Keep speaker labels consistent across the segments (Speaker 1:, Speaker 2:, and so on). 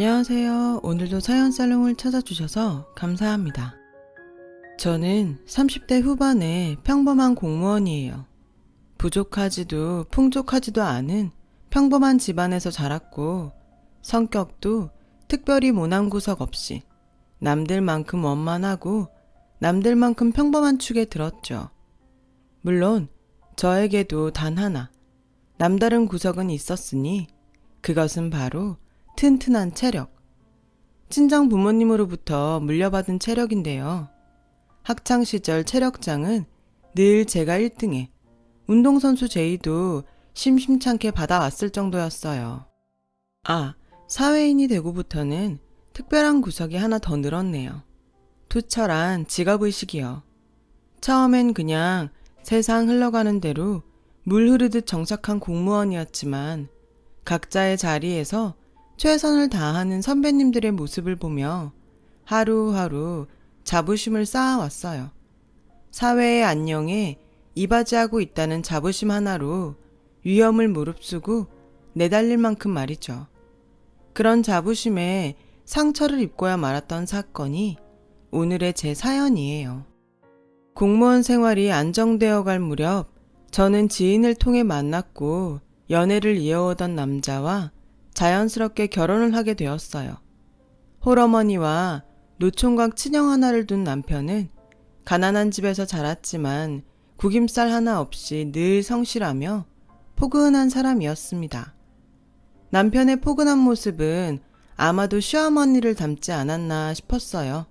Speaker 1: 안녕하세요. 오늘도 사연살롱을 찾아주셔서 감사합니다. 저는 30대 후반의 평범한 공무원이에요. 부족하지도 풍족하지도 않은 평범한 집안에서 자랐고 성격도 특별히 모난 구석 없이 남들만큼 원만하고 남들만큼 평범한 축에 들었죠. 물론 저에게도 단 하나 남다른 구석은 있었으니 그것은 바로 튼튼한 체력. 친정 부모님으로부터 물려받은 체력인데요. 학창시절 체력장은 늘 제가 1등에 운동선수 제의도 심심찮게 받아왔을 정도였어요. 사회인이 되고부터는 특별한 구석이 하나 더 늘었네요. 투철한 직업의식이요. 처음엔 그냥 세상 흘러가는 대로 물 흐르듯 정착한 공무원이었지만 각자의 자리에서 최선을 다하는 선배님들의 모습을 보며 하루하루 자부심을 쌓아왔어요. 사회의 안녕에 이바지하고 있다는 자부심 하나로 위험을 무릅쓰고 내달릴 만큼 말이죠. 그런 자부심에 상처를 입고야 말았던 사건이 오늘의 제 사연이에요. 공무원 생활이 안정되어 갈 무렵 저는 지인을 통해 만났고 연애를 이어오던 남자와 자연스럽게 결혼을 하게 되었어요. 홀어머니와 노총각 친형 하나를 둔 남편은 가난한 집에서 자랐지만 구김살 하나 없이 늘 성실하며 포근한 사람이었습니다. 남편의 포근한 모습은 아마도 시어머니를 닮지 않았나 싶었어요.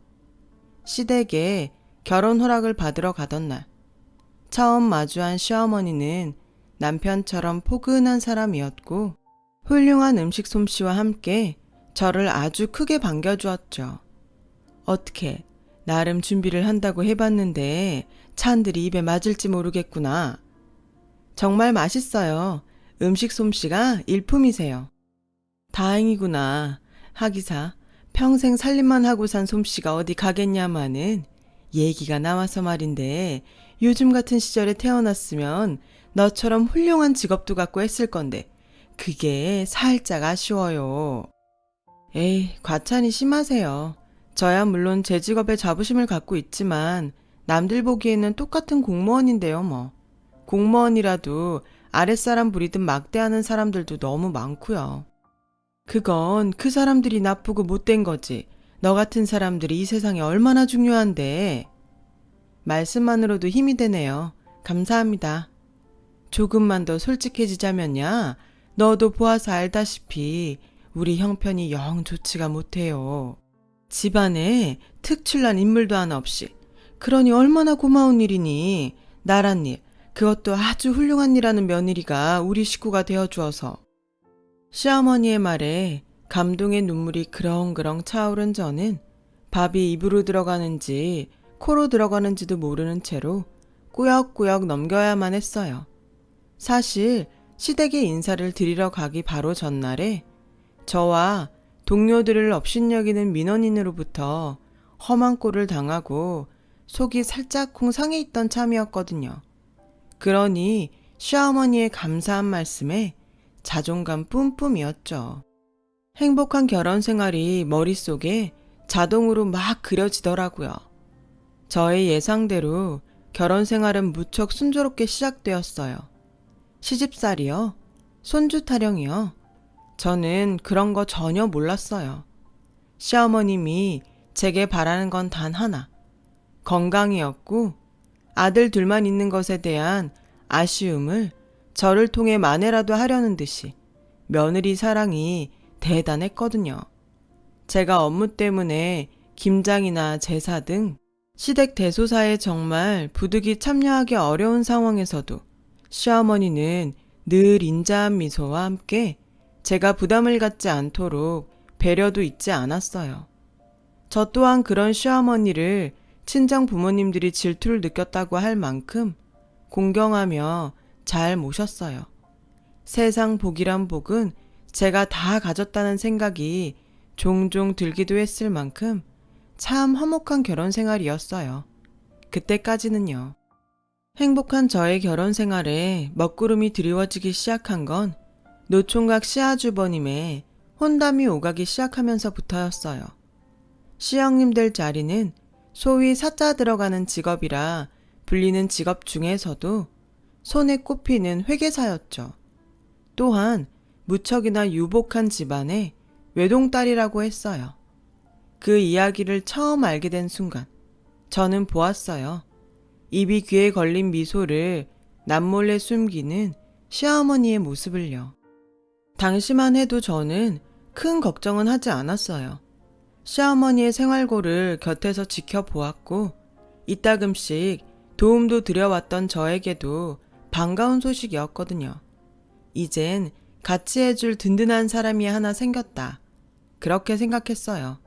Speaker 1: 시댁에 결혼 허락을 받으러 가던 날, 처음 마주한 시어머니는 남편처럼 포근한 사람이었고 훌륭한 음식 솜씨와 함께 저를 아주 크게 반겨주었죠. 어떻게 나름 준비를 한다고 해봤는데 찬들이 입에 맞을지 모르겠구나. 정말 맛있어요. 음식 솜씨가 일품이세요. 다행이구나. 하기사 평생 살림만 하고 산 솜씨가 어디 가겠냐마는 얘기가 나와서 말인데 요즘 같은 시절에 태어났으면 너처럼 훌륭한 직업도 갖고 했을 건데 그게 살짝 아쉬워요. 에이, 과찬이 심하세요. 저야 물론 제 직업에 자부심을 갖고 있지만 남들 보기에는 똑같은 공무원인데요 뭐. 공무원이라도 아랫사람 부리듯 막대하는 사람들도 너무 많고요. 그건 그 사람들이 나쁘고 못된 거지. 너 같은 사람들이 이 세상에 얼마나 중요한데. 말씀만으로도 힘이 되네요. 감사합니다. 조금만 더 솔직해지자면야 너도 보아서 알다시피 우리 형편이 영 좋지가 못해요. 집안에 특출난 인물도 하나 없이. 그러니 얼마나 고마운 일이니. 나란 일, 그것도 아주 훌륭한 일하는 며느리가 우리 식구가 되어주어서. 시어머니의 말에 감동의 눈물이 그렁그렁 차오른 저는 밥이 입으로 들어가는지 코로 들어가는지도 모르는 채로 꾸역꾸역 넘겨야만 했어요. 사실 시댁에 인사를 드리러 가기 바로 전날에 저와 동료들을 업신여기는 민원인으로부터 험한 꼴을 당하고 속이 살짝쿵 상해 있던 참이었거든요. 그러니 시어머니의 감사한 말씀에 자존감 뿜뿜이었죠. 행복한 결혼 생활이 머릿속에 자동으로 막 그려지더라고요. 저의 예상대로 결혼 생활은 무척 순조롭게 시작되었어요. 시집살이요? 손주 타령이요? 저는 그런 거 전혀 몰랐어요. 시어머님이 제게 바라는 건 단 하나. 건강이었고 아들 둘만 있는 것에 대한 아쉬움을 저를 통해 만회라도 하려는 듯이 며느리 사랑이 대단했거든요. 제가 업무 때문에 김장이나 제사 등 시댁 대소사에 정말 부득이 참여하기 어려운 상황에서도 시어머니는 늘 인자한 미소와 함께 제가 부담을 갖지 않도록 배려도 잊지 않았어요. 저 또한 그런 시어머니를 친정 부모님들이 질투를 느꼈다고 할 만큼 공경하며 잘 모셨어요. 세상 복이란 복은 제가 다 가졌다는 생각이 종종 들기도 했을 만큼 참 화목한 결혼 생활이었어요. 그때까지는요. 행복한 저의 결혼 생활에 먹구름이 드리워지기 시작한 건 노총각 시아주버님의 혼담이 오가기 시작하면서부터였어요. 시형님 될 자리는 소위 사자 들어가는 직업이라 불리는 직업 중에서도 손에 꼽히는 회계사였죠. 또한 무척이나 유복한 집안의 외동딸이라고 했어요. 그 이야기를 처음 알게 된 순간 저는 보았어요. 입이 귀에 걸린 미소를 남몰래 숨기는 시어머니의 모습을요. 당시만 해도 저는 큰 걱정은 하지 않았어요. 시어머니의 생활고를 곁에서 지켜보았고 이따금씩 도움도 드려왔던 저에게도 반가운 소식이었거든요. 이젠 같이 해줄 든든한 사람이 하나 생겼다. 그렇게 생각했어요.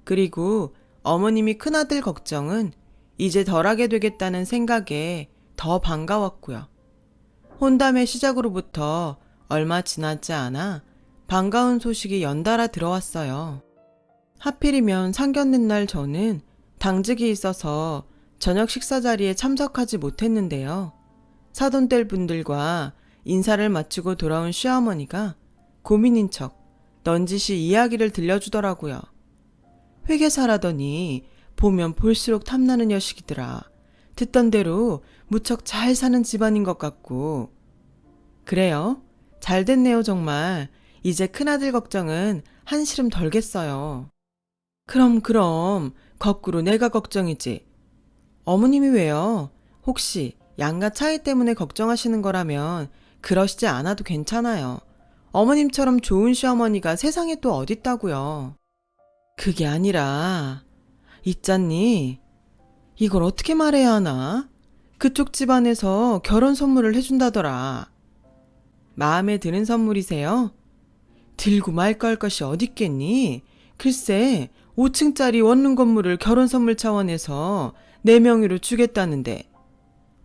Speaker 1: 그리고 어머님이 큰아들 걱정은 이제 덜하게 되겠다는 생각에 더 반가웠고요. 혼담의 시작으로부터 얼마 지나지 않아 반가운 소식이 연달아 들어왔어요. 하필이면 상견례 날 저는 당직이 있어서 저녁 식사 자리에 참석하지 못했는데요. 사돈들 분들과 인사를 마치고 돌아온 시어머니가 고민인 척 넌지시 이야기를 들려주더라고요. 회계사라더니 보면 볼수록 탐나는 녀석이더라. 듣던 대로 무척 잘 사는 집안인 것 같고. 그래요? 잘 됐네요 정말. 이제 큰아들 걱정은 한시름 덜겠어요. 그럼 거꾸로 내가 걱정이지. 어머님이 왜요? 혹시 양가 차이 때문에 걱정하시는 거라면 그러시지 않아도 괜찮아요. 어머님처럼 좋은 시어머니가 세상에 또 어딨다고요. 그게 아니라 있잖니. 이걸 어떻게 말해야 하나? 그쪽 집안에서 결혼 선물을 해준다더라. 마음에 드는 선물이세요? 들고 말거 할 것이 어딨겠니? 글쎄 5층짜리 원룸 건물을 결혼 선물 차원에서 내 명의로 주겠다는데.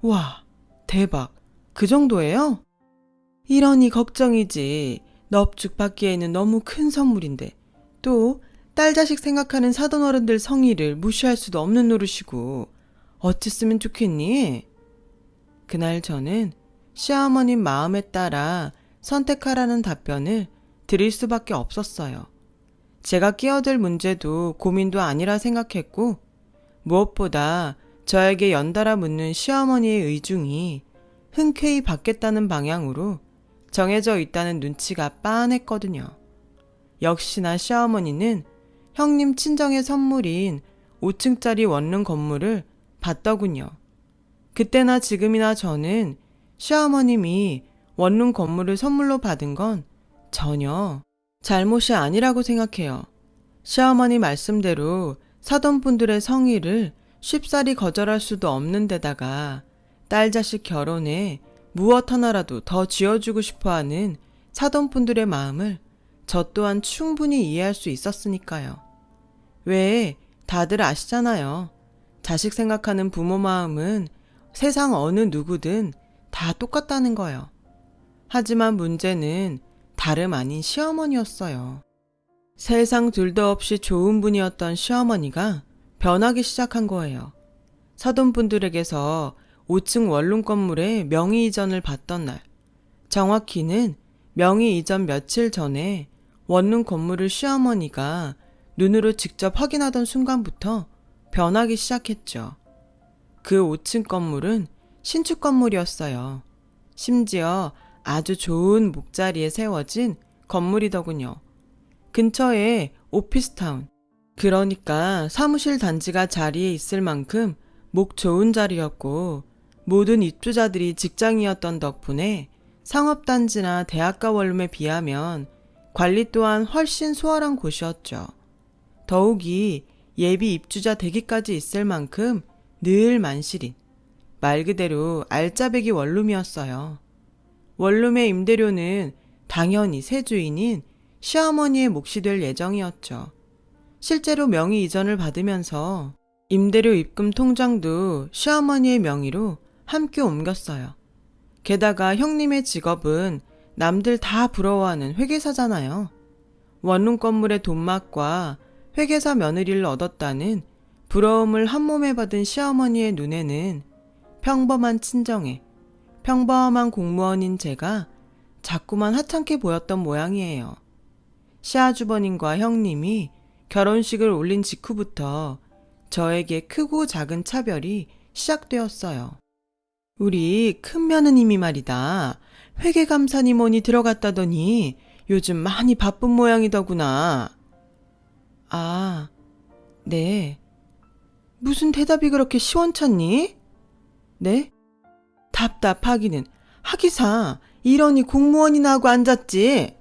Speaker 1: 와, 대박. 그 정도예요? 이러니 걱정이지. 넙죽 받기에는 너무 큰 선물인데. 또 딸 자식 생각하는 사돈어른들 성의를 무시할 수도 없는 노릇이고. 어찌 쓰면 좋겠니? 그날 저는 시어머님 마음에 따라 선택하라는 답변을 드릴 수밖에 없었어요. 제가 끼어들 문제도 고민도 아니라 생각했고 무엇보다 저에게 연달아 묻는 시어머니의 의중이 흔쾌히 받겠다는 방향으로 정해져 있다는 눈치가 빤했거든요. 역시나 시어머니는 형님 친정의 선물인 5층짜리 원룸 건물을 받더군요. 그때나 지금이나 저는 시어머님이 원룸 건물을 선물로 받은 건 전혀 잘못이 아니라고 생각해요. 시어머니 말씀대로 사돈분들의 성의를 쉽사리 거절할 수도 없는 데다가 딸 자식 결혼에 무엇 하나라도 더 쥐어주고 싶어하는 사돈분들의 마음을 저 또한 충분히 이해할 수 있었으니까요. 왜 다들 아시잖아요. 자식 생각하는 부모 마음은 세상 어느 누구든 다 똑같다는 거요. 하지만 문제는 다름 아닌 시어머니였어요. 세상 둘도 없이 좋은 분이었던 시어머니가 변하기 시작한 거예요. 사돈분들에게서 5층 원룸 건물의 명의 이전을 받던 날, 정확히는 명의 이전 며칠 전에 원룸 건물을 시어머니가 눈으로 직접 확인하던 순간부터 변하기 시작했죠. 그 5층 건물은 신축 건물이었어요. 심지어 아주 좋은 목자리에 세워진 건물이더군요. 근처에 오피스타운, 그러니까 사무실 단지가 자리에 있을 만큼 목 좋은 자리였고 모든 입주자들이 직장이었던 덕분에 상업단지나 대학가 원룸에 비하면 관리 또한 훨씬 수월한 곳이었죠. 더욱이 예비 입주자 대기까지 있을 만큼 늘 만실인 말 그대로 알짜배기 원룸이었어요. 원룸의 임대료는 당연히 새 주인인 시어머니의 몫이 될 예정이었죠. 실제로 명의 이전을 받으면서 임대료 입금 통장도 시어머니의 명의로 함께 옮겼어요. 게다가 형님의 직업은 남들 다 부러워하는 회계사잖아요. 원룸 건물의 돈맛과 회계사 며느리를 얻었다는 부러움을 한몸에 받은 시어머니의 눈에는 평범한 친정에 평범한 공무원인 제가 자꾸만 하찮게 보였던 모양이에요. 시아주버님과 형님이 결혼식을 올린 직후부터 저에게 크고 작은 차별이 시작되었어요. 우리 큰 며느님이 말이다. 회계감사님 원이 들어갔다더니 요즘 많이 바쁜 모양이더구나. 아, 네. 무슨 대답이 그렇게 시원찮니? 네? 답답하기는 하기사 이러니 공무원이나 하고 앉았지.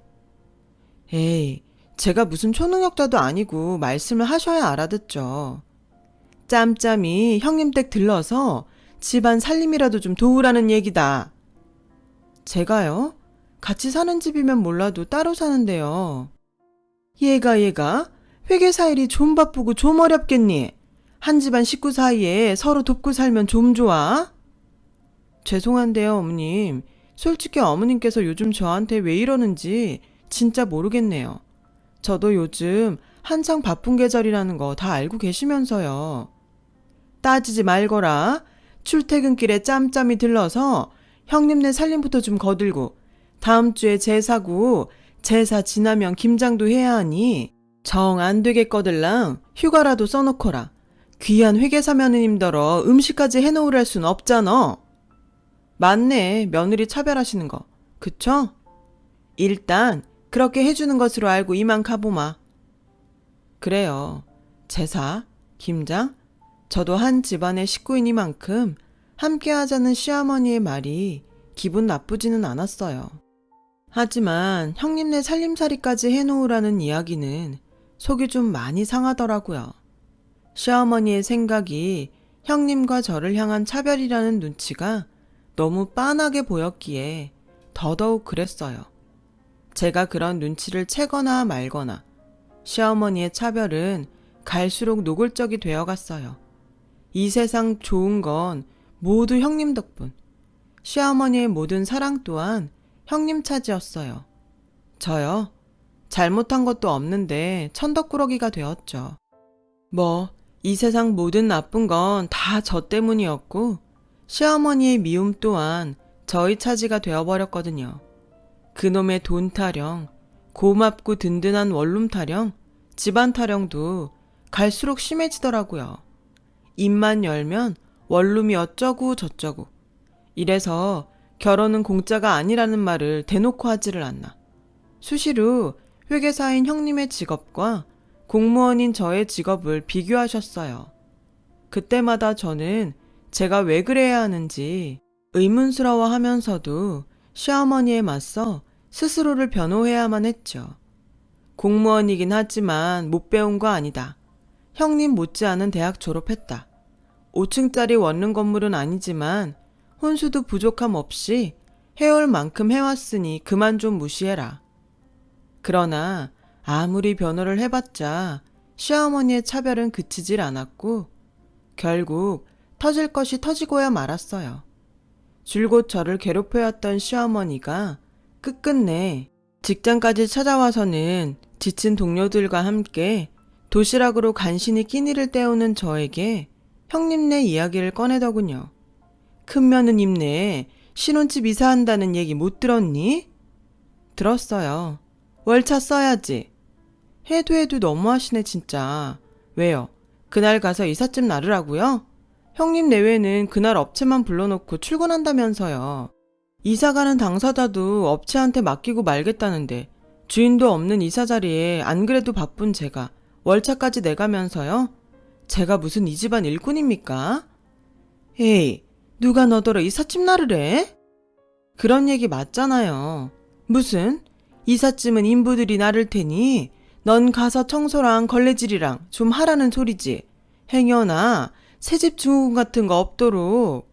Speaker 1: 에이, 제가 무슨 초능력자도 아니고 말씀을 하셔야 알아듣죠. 짬짬이 형님 댁 들러서 집안 살림이라도 좀 도우라는 얘기다. 제가요? 같이 사는 집이면 몰라도 따로 사는데요. 얘가 회계사 일이 좀 바쁘고 좀 어렵겠니? 한 집안 식구 사이에 서로 돕고 살면 좀 좋아? 죄송한데요, 어머님. 솔직히 어머님께서 요즘 저한테 왜 이러는지 진짜 모르겠네요. 저도 요즘 한창 바쁜 계절이라는 거 다 알고 계시면서요. 따지지 말거라. 출퇴근길에 짬짬이 들러서 형님네 살림부터 좀 거들고 다음 주에 제사고 제사 지나면 김장도 해야 하니 정 안 되겠거들랑 휴가라도 써놓거라. 귀한 회계사 며느님더러 음식까지 해놓으랄 순 없잖아. 맞네, 며느리 차별하시는 거. 그쵸? 일단 그렇게 해주는 것으로 알고 이만 가보마. 그래요. 제사, 김장, 저도 한 집안의 식구이니만큼 함께 하자는 시어머니의 말이 기분 나쁘지는 않았어요. 하지만 형님네 살림살이까지 해놓으라는 이야기는 속이 좀 많이 상하더라고요. 시어머니의 생각이 형님과 저를 향한 차별이라는 눈치가 너무 빤하게 보였기에 더더욱 그랬어요. 제가 그런 눈치를 채거나 말거나 시어머니의 차별은 갈수록 노골적이 되어갔어요. 이 세상 좋은 건 모두 형님 덕분. 시어머니의 모든 사랑 또한 형님 차지였어요. 저요? 잘못한 것도 없는데 천덕꾸러기가 되었죠. 이 세상 모든 나쁜 건 다 저 때문이었고 시어머니의 미움 또한 저희 차지가 되어버렸거든요. 그놈의 돈 타령, 고맙고 든든한 원룸 타령, 집안 타령도 갈수록 심해지더라고요. 입만 열면 원룸이 어쩌고 저쩌고. 이래서 결혼은 공짜가 아니라는 말을 대놓고 하지를 않나. 수시로 회계사인 형님의 직업과 공무원인 저의 직업을 비교하셨어요. 그때마다 저는 제가 왜 그래야 하는지 의문스러워 하면서도 시어머니에 맞서 스스로를 변호해야만 했죠. 공무원이긴 하지만 못 배운 거 아니다. 형님 못지않은 대학 졸업했다. 5층짜리 원룸 건물은 아니지만 혼수도 부족함 없이 해올 만큼 해왔으니 그만 좀 무시해라. 그러나 아무리 변호를 해봤자 시어머니의 차별은 그치질 않았고 결국 터질 것이 터지고야 말았어요. 줄곧 저를 괴롭혀왔던 시어머니가 끝끝내 직장까지 찾아와서는 지친 동료들과 함께 도시락으로 간신히 끼니를 때우는 저에게 형님네 이야기를 꺼내더군요. 큰 며느님네 신혼집 이사한다는 얘기 못 들었니? 들었어요. 월차 써야지. 해도 너무하시네 진짜. 왜요? 그날 가서 이삿짐 나르라고요? 형님 내외는 그날 업체만 불러놓고 출근한다면서요. 이사가는 당사자도 업체한테 맡기고 말겠다는데 주인도 없는 이사 자리에 안 그래도 바쁜 제가 월차까지 내가면서요? 제가 무슨 이 집안 일꾼입니까? 에이, 누가 너더러 이삿짐 나르래? 그런 얘기 맞잖아요. 무슨? 이삿짐은 인부들이 나를 테니 넌 가서 청소랑 걸레질이랑 좀 하라는 소리지. 행여나 새집 증후군 같은 거 없도록.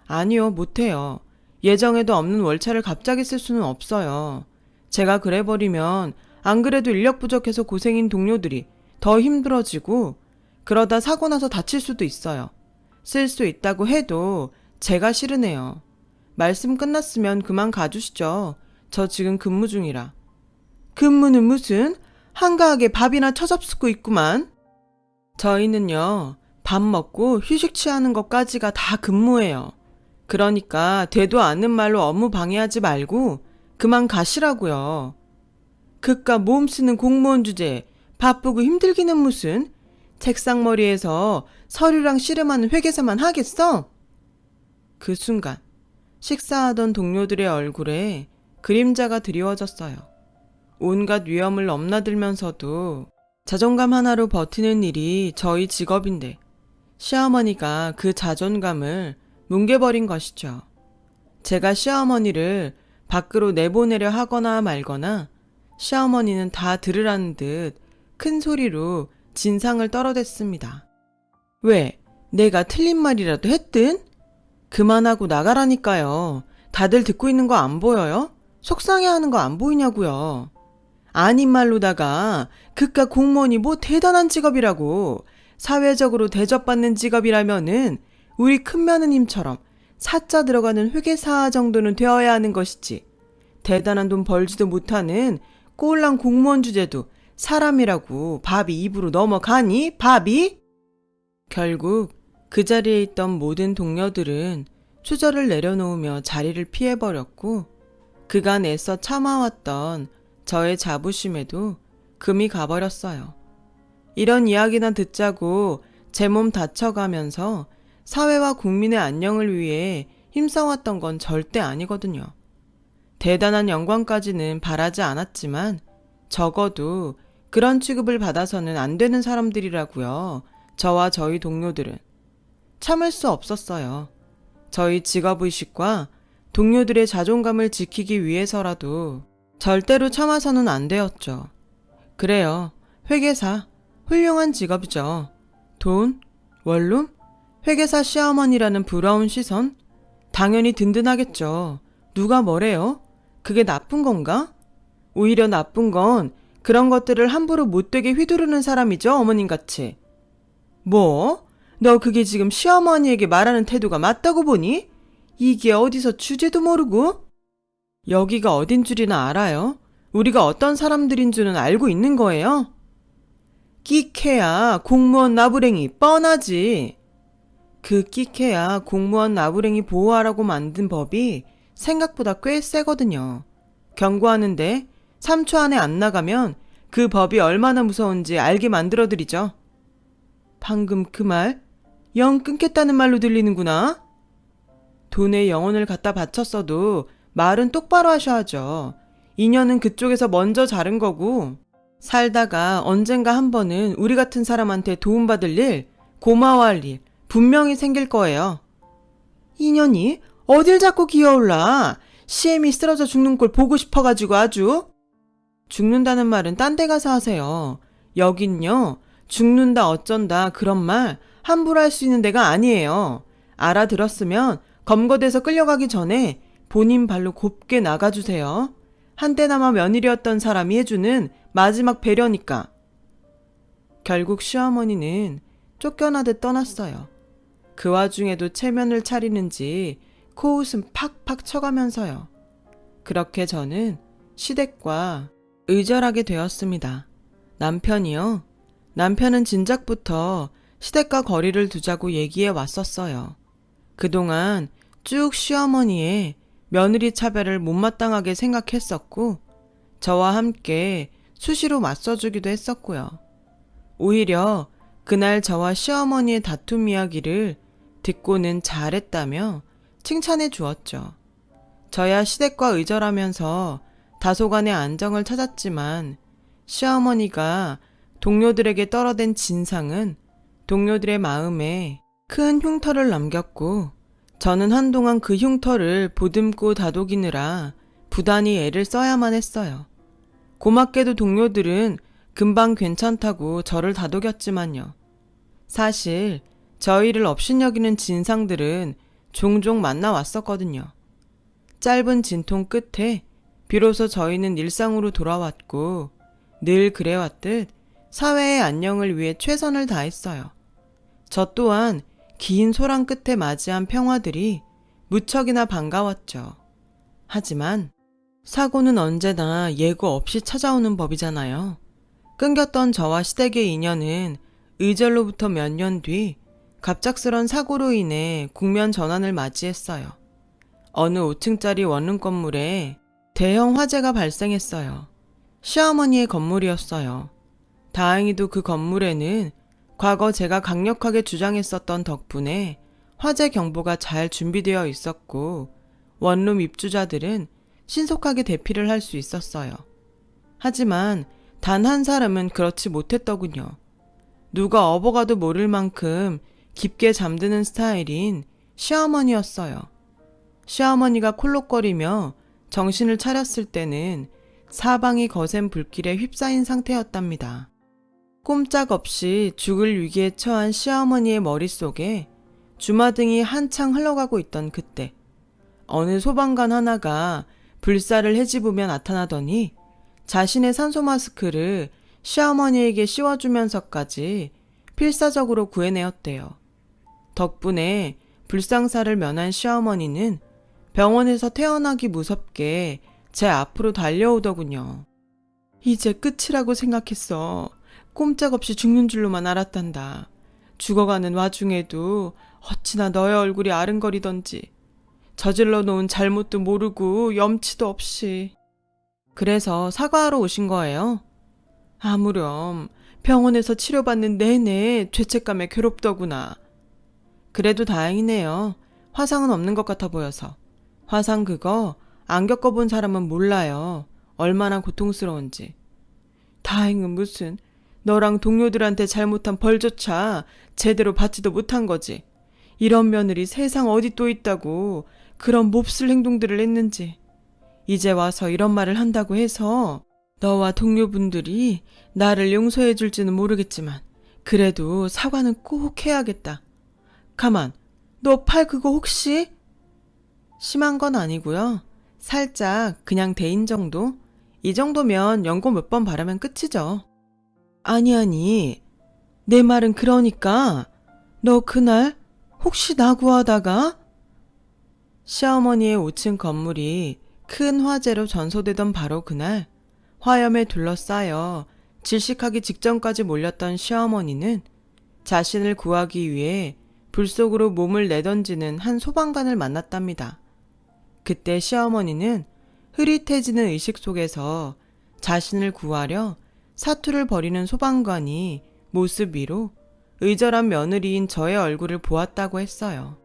Speaker 1: 아니요, 못해요. 예정에도 없는 월차를 갑자기 쓸 수는 없어요. 제가 그래버리면 안 그래도 인력 부족해서 고생인 동료들이 더 힘들어지고 그러다 사고 나서 다칠 수도 있어요. 쓸 수 있다고 해도 제가 싫으네요. 말씀 끝났으면 그만 가주시죠. 저 지금 근무 중이라. 근무는 무슨? 한가하게 밥이나 처잡수고 있구만. 저희는요, 밥 먹고 휴식 취하는 것까지가 다 근무예요. 그러니까 되도 않는 말로 업무 방해하지 말고 그만 가시라고요. 그깟 몸 쓰는 공무원 주제에 바쁘고 힘들기는 무슨 책상머리에서 서류랑 씨름하는 회계사만 하겠어? 그 순간 식사하던 동료들의 얼굴에 그림자가 드리워졌어요. 온갖 위험을 넘나들면서도 자존감 하나로 버티는 일이 저희 직업인데 시어머니가 그 자존감을 뭉개버린 것이죠. 제가 시어머니를 밖으로 내보내려 하거나 말거나 시어머니는 다 들으라는 듯 큰 소리로 진상을 떨어댔습니다. 왜? 내가 틀린 말이라도 했든? 그만하고 나가라니까요. 다들 듣고 있는 거 안 보여요? 속상해하는 거 안 보이냐고요. 아닌 말로다가 그깟 공무원이 뭐 대단한 직업이라고 사회적으로 대접받는 직업이라면은 우리 큰며느님처럼 사자 들어가는 회계사 정도는 되어야 하는 것이지. 대단한 돈 벌지도 못하는 꼴랑 공무원 주제도 사람이라고 밥이 입으로 넘어가니? 밥이? 결국 그 자리에 있던 모든 동료들은 수저를 내려놓으며 자리를 피해버렸고 그간 애써 참아왔던 저의 자부심에도 금이 가버렸어요. 이런 이야기나 듣자고 제 몸 다쳐가면서 사회와 국민의 안녕을 위해 힘써왔던 건 절대 아니거든요. 대단한 영광까지는 바라지 않았지만 적어도 그런 취급을 받아서는 안 되는 사람들이라고요. 저와 저희 동료들은. 참을 수 없었어요. 저희 직업의식과 동료들의 자존감을 지키기 위해서라도 절대로 참아서는 안 되었죠. 그래요. 회계사. 훌륭한 직업이죠. 돈? 원룸? 회계사 시어머니라는 부러운 시선? 당연히 든든하겠죠. 누가 뭐래요? 그게 나쁜 건가? 오히려 나쁜 건 그런 것들을 함부로 못되게 휘두르는 사람이죠, 어머님같이. 뭐? 너 그게 지금 시어머니에게 말하는 태도가 맞다고 보니? 이게 어디서 주제도 모르고? 여기가 어딘 줄이나 알아요? 우리가 어떤 사람들인 줄은 알고 있는 거예요? 끼케야 공무원 나부랭이 뻔하지. 그 끼케야 공무원 나부랭이 보호하라고 만든 법이 생각보다 꽤 세거든요. 경고하는데 3초 안에 안 나가면 그 법이 얼마나 무서운지 알게 만들어드리죠. 방금 그 말, 영 끊겠다는 말로 들리는구나. 돈에 영혼을 갖다 바쳤어도 말은 똑바로 하셔야죠. 인연은 그쪽에서 먼저 자른 거고 살다가 언젠가 한 번은 우리 같은 사람한테 도움받을 일, 고마워할 일 분명히 생길 거예요. 인연이 어딜 자꾸 기어올라. 시엠이 쓰러져 죽는 꼴 보고 싶어가지고 아주. 죽는다는 말은 딴 데 가서 하세요. 여긴요. 죽는다 어쩐다 그런 말 함부로 할 수 있는 데가 아니에요. 알아들었으면 검거돼서 끌려가기 전에 본인 발로 곱게 나가주세요. 한때나마 며느리였던 사람이 해주는 마지막 배려니까. 결국 시어머니는 쫓겨나듯 떠났어요. 그 와중에도 체면을 차리는지 코웃음 팍팍 쳐가면서요. 그렇게 저는 시댁과 의절하게 되었습니다. 남편이요. 남편은 진작부터 시댁과 거리를 두자고 얘기해 왔었어요. 그동안 쭉 시어머니의 며느리 차별을 못마땅하게 생각했었고 저와 함께 수시로 맞서주기도 했었고요. 오히려 그날 저와 시어머니의 다툼 이야기를 듣고는 잘했다며 칭찬해 주었죠. 저야 시댁과 의절하면서 다소간의 안정을 찾았지만 시어머니가 동료들에게 떨어댄 진상은 동료들의 마음에 큰 흉터를 남겼고 저는 한동안 그 흉터를 보듬고 다독이느라 부단히 애를 써야만 했어요. 고맙게도 동료들은 금방 괜찮다고 저를 다독였지만요. 사실 저희를 업신여기는 진상들은 종종 만나왔었거든요. 짧은 진통 끝에 비로소 저희는 일상으로 돌아왔고 늘 그래왔듯 사회의 안녕을 위해 최선을 다했어요. 저 또한 긴 소랑 끝에 맞이한 평화들이 무척이나 반가웠죠. 하지만 사고는 언제나 예고 없이 찾아오는 법이잖아요. 끊겼던 저와 시댁의 인연은 의절로부터 몇 년 뒤 갑작스런 사고로 인해 국면 전환을 맞이했어요. 어느 5층짜리 원룸 건물에 대형 화재가 발생했어요. 시어머니의 건물이었어요. 다행히도 그 건물에는 과거 제가 강력하게 주장했었던 덕분에 화재 경보가 잘 준비되어 있었고 원룸 입주자들은 신속하게 대피를 할 수 있었어요. 하지만 단 한 사람은 그렇지 못했더군요. 누가 업어가도 모를 만큼 깊게 잠드는 스타일인 시어머니였어요. 시어머니가 콜록거리며 정신을 차렸을 때는 사방이 거센 불길에 휩싸인 상태였답니다. 꼼짝없이 죽을 위기에 처한 시어머니의 머릿속에 주마등이 한창 흘러가고 있던 그때 어느 소방관 하나가 불사를 헤집으며 나타나더니 자신의 산소 마스크를 시어머니에게 씌워주면서까지 필사적으로 구해내었대요. 덕분에 불상사를 면한 시어머니는 병원에서 태어나기 무섭게 제 앞으로 달려오더군요. 이제 끝이라고 생각했어. 꼼짝없이 죽는 줄로만 알았단다. 죽어가는 와중에도 어찌나 너의 얼굴이 아른거리던지. 저질러 놓은 잘못도 모르고 염치도 없이. 그래서 사과하러 오신 거예요? 아무렴 병원에서 치료받는 내내 죄책감에 괴롭더구나. 그래도 다행이네요. 화상은 없는 것 같아 보여서. 화상 그거 안 겪어본 사람은 몰라요. 얼마나 고통스러운지. 다행은 무슨, 너랑 동료들한테 잘못한 벌조차 제대로 받지도 못한 거지. 이런 며느리 세상 어디 또 있다고 그런 몹쓸 행동들을 했는지. 이제 와서 이런 말을 한다고 해서 너와 동료분들이 나를 용서해 줄지는 모르겠지만 그래도 사과는 꼭 해야겠다. 가만, 너 팔 그거 혹시? 심한 건 아니고요. 살짝 그냥 대인 정도? 이 정도면 연고 몇 번 바르면 끝이죠. 아니, 내 말은 그러니까 너 그날 혹시 나 구하다가? 시어머니의 5층 건물이 큰 화재로 전소되던 바로 그날 화염에 둘러싸여 질식하기 직전까지 몰렸던 시어머니는 자신을 구하기 위해 불 속으로 몸을 내던지는 한 소방관을 만났답니다. 그때 시어머니는 흐릿해지는 의식 속에서 자신을 구하려 사투를 벌이는 소방관이 모습 위로 의절한 며느리인 저의 얼굴을 보았다고 했어요.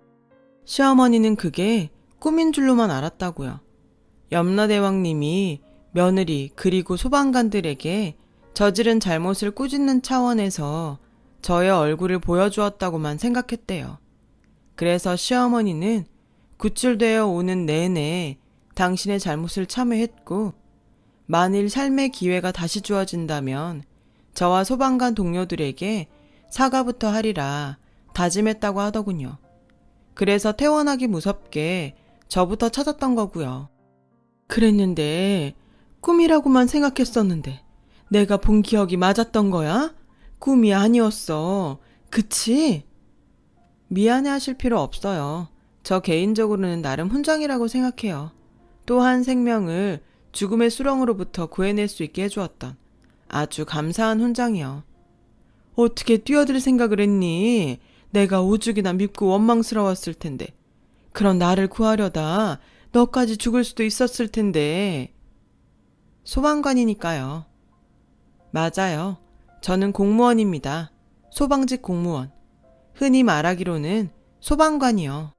Speaker 1: 시어머니는 그게 꿈인 줄로만 알았다고요. 염라대왕님이 며느리 그리고 소방관들에게 저지른 잘못을 꾸짖는 차원에서 저의 얼굴을 보여주었다고만 생각했대요. 그래서 시어머니는 구출되어 오는 내내 당신의 잘못을 참회했고 만일 삶의 기회가 다시 주어진다면 저와 소방관 동료들에게 사과부터 하리라 다짐했다고 하더군요. 그래서 퇴원하기 무섭게 저부터 찾았던 거고요. 그랬는데 꿈이라고만 생각했었는데 내가 본 기억이 맞았던 거야? 꿈이 아니었어. 그치? 미안해하실 필요 없어요. 저 개인적으로는 나름 훈장이라고 생각해요. 또 한 생명을 죽음의 수렁으로부터 구해낼 수 있게 해주었던 아주 감사한 훈장이요. 어떻게 뛰어들 생각을 했니? 내가 오죽이나 밉고 원망스러웠을 텐데. 그런 나를 구하려다 너까지 죽을 수도 있었을 텐데. 소방관이니까요. 맞아요. 저는 공무원입니다. 소방직 공무원. 흔히 말하기로는 소방관이요.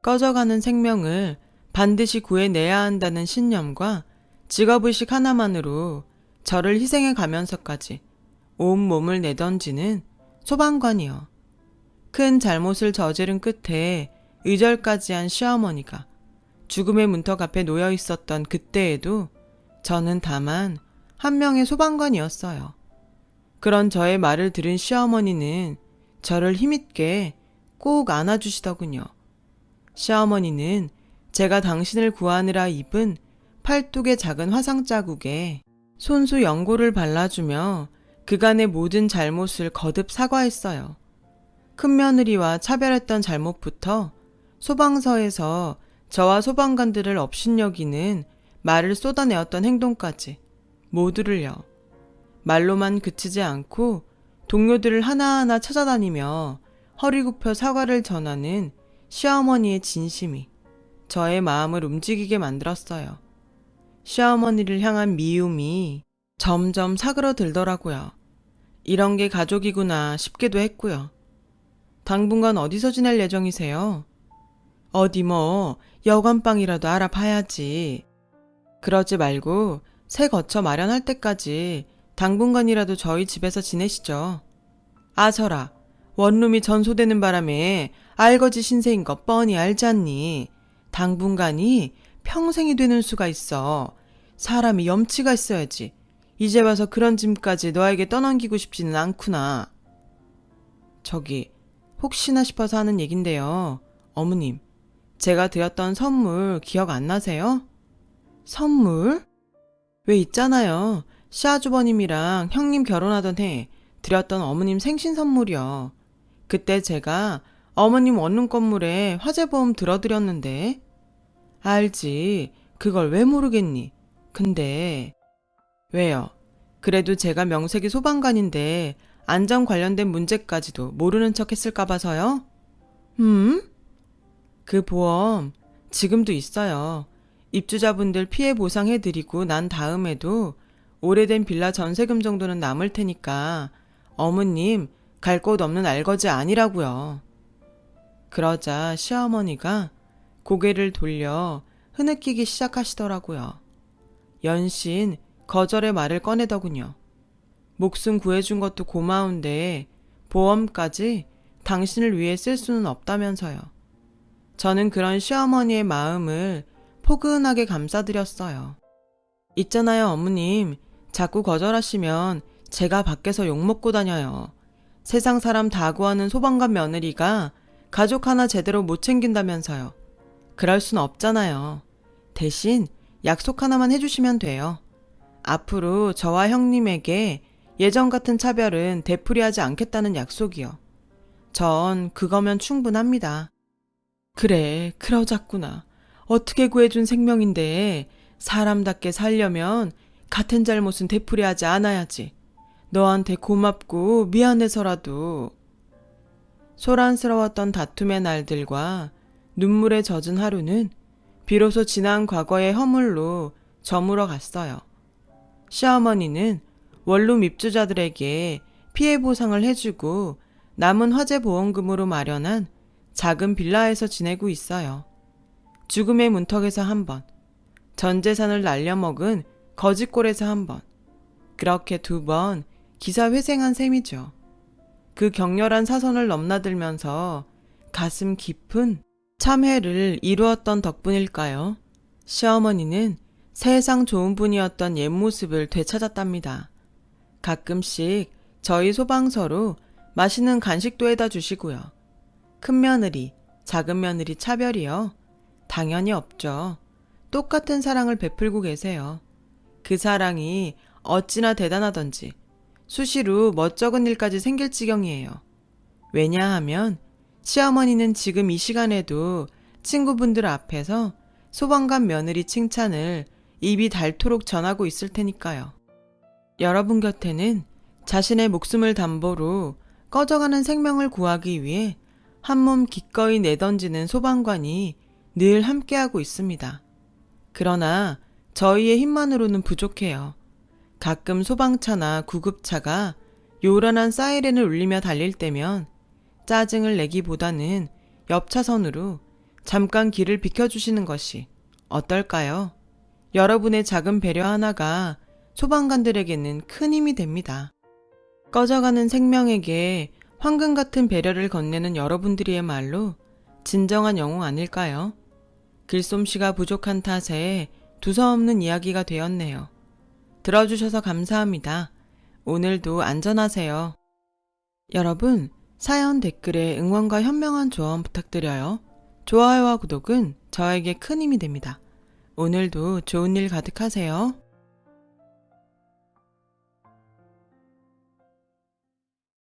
Speaker 1: 꺼져가는 생명을 반드시 구해내야 한다는 신념과 직업의식 하나만으로 저를 희생해 가면서까지 온몸을 내던지는 소방관이요. 큰 잘못을 저지른 끝에 의절까지 한 시어머니가 죽음의 문턱 앞에 놓여 있었던 그때에도 저는 다만 한 명의 소방관이었어요. 그런 저의 말을 들은 시어머니는 저를 힘있게 꼭 안아주시더군요. 시어머니는 제가 당신을 구하느라 입은 팔뚝의 작은 화상 자국에 손수 연고를 발라주며 그간의 모든 잘못을 거듭 사과했어요. 큰며느리와 차별했던 잘못부터 소방서에서 저와 소방관들을 업신여기는 말을 쏟아내었던 행동까지 모두를요. 말로만 그치지 않고 동료들을 하나하나 찾아다니며 허리 굽혀 사과를 전하는 시어머니의 진심이 저의 마음을 움직이게 만들었어요. 시어머니를 향한 미움이 점점 사그러들더라고요. 이런 게 가족이구나 싶기도 했고요. 당분간 어디서 지낼 예정이세요? 어디 뭐 여관방이라도 알아봐야지. 그러지 말고 새 거처 마련할 때까지 당분간이라도 저희 집에서 지내시죠. 아서라, 원룸이 전소되는 바람에 알거지 신세인 거 뻔히 알지 않니? 당분간이 평생이 되는 수가 있어. 사람이 염치가 있어야지. 이제 와서 그런 짐까지 너에게 떠넘기고 싶지는 않구나. 저기 혹시나 싶어서 하는 얘긴데요. 어머님, 제가 드렸던 선물 기억 안 나세요? 선물? 왜 있잖아요. 시아주버님이랑 형님 결혼하던 해 드렸던 어머님 생신 선물이요. 그때 제가 어머님 원룸 건물에 화재보험 들어드렸는데. 알지. 그걸 왜 모르겠니? 근데 왜요? 그래도 제가 명색이 소방관인데 안전 관련된 문제까지도 모르는 척 했을까 봐서요? 그 보험 지금도 있어요. 입주자분들 피해 보상해드리고 난 다음에도 오래된 빌라 전세금 정도는 남을 테니까 어머님 갈 곳 없는 알거지 아니라고요. 그러자 시어머니가 고개를 돌려 흐느끼기 시작하시더라고요. 연신 거절의 말을 꺼내더군요. 목숨 구해준 것도 고마운데 보험까지 당신을 위해 쓸 수는 없다면서요. 저는 그런 시어머니의 마음을 포근하게 감싸드렸어요. 있잖아요, 어머님. 자꾸 거절하시면 제가 밖에서 욕먹고 다녀요. 세상 사람 다 구하는 소방관 며느리가 가족 하나 제대로 못 챙긴다면서요. 그럴 순 없잖아요. 대신 약속 하나만 해주시면 돼요. 앞으로 저와 형님에게 예전 같은 차별은 되풀이하지 않겠다는 약속이요. 전 그거면 충분합니다. 그래, 그러자꾸나. 어떻게 구해준 생명인데 사람답게 살려면 같은 잘못은 되풀이하지 않아야지. 너한테 고맙고 미안해서라도. 소란스러웠던 다툼의 날들과 눈물에 젖은 하루는 비로소 지난 과거의 허물로 저물어 갔어요. 시어머니는 원룸 입주자들에게 피해 보상을 해주고 남은 화재 보험금으로 마련한 작은 빌라에서 지내고 있어요. 죽음의 문턱에서 한 번, 전 재산을 날려먹은 거짓골에서 한 번, 그렇게 2번 기사회생한 셈이죠. 그 격렬한 사선을 넘나들면서 가슴 깊은 참회를 이루었던 덕분일까요? 시어머니는 세상 좋은 분이었던 옛 모습을 되찾았답니다. 가끔씩 저희 소방서로 맛있는 간식도 해다 주시고요. 큰 며느리, 작은 며느리 차별이요? 당연히 없죠. 똑같은 사랑을 베풀고 계세요. 그 사랑이 어찌나 대단하던지 수시로 멋쩍은 일까지 생길 지경이에요. 왜냐하면 시어머니는 지금 이 시간에도 친구분들 앞에서 소방관 며느리 칭찬을 입이 닳도록 전하고 있을 테니까요. 여러분 곁에는 자신의 목숨을 담보로 꺼져가는 생명을 구하기 위해 한몸 기꺼이 내던지는 소방관이 늘 함께하고 있습니다. 그러나 저희의 힘만으로는 부족해요. 가끔 소방차나 구급차가 요란한 사이렌을 울리며 달릴 때면 짜증을 내기보다는 옆 차선으로 잠깐 길을 비켜주시는 것이 어떨까요? 여러분의 작은 배려 하나가 소방관들에게는 큰 힘이 됩니다. 꺼져가는 생명에게 황금 같은 배려를 건네는 여러분들이야말로 진정한 영웅 아닐까요? 글솜씨가 부족한 탓에 두서없는 이야기가 되었네요. 들어주셔서 감사합니다. 오늘도 안전하세요. 여러분, 사연 댓글에 응원과 현명한 조언 부탁드려요. 좋아요와 구독은 저에게 큰 힘이 됩니다. 오늘도 좋은 일 가득하세요.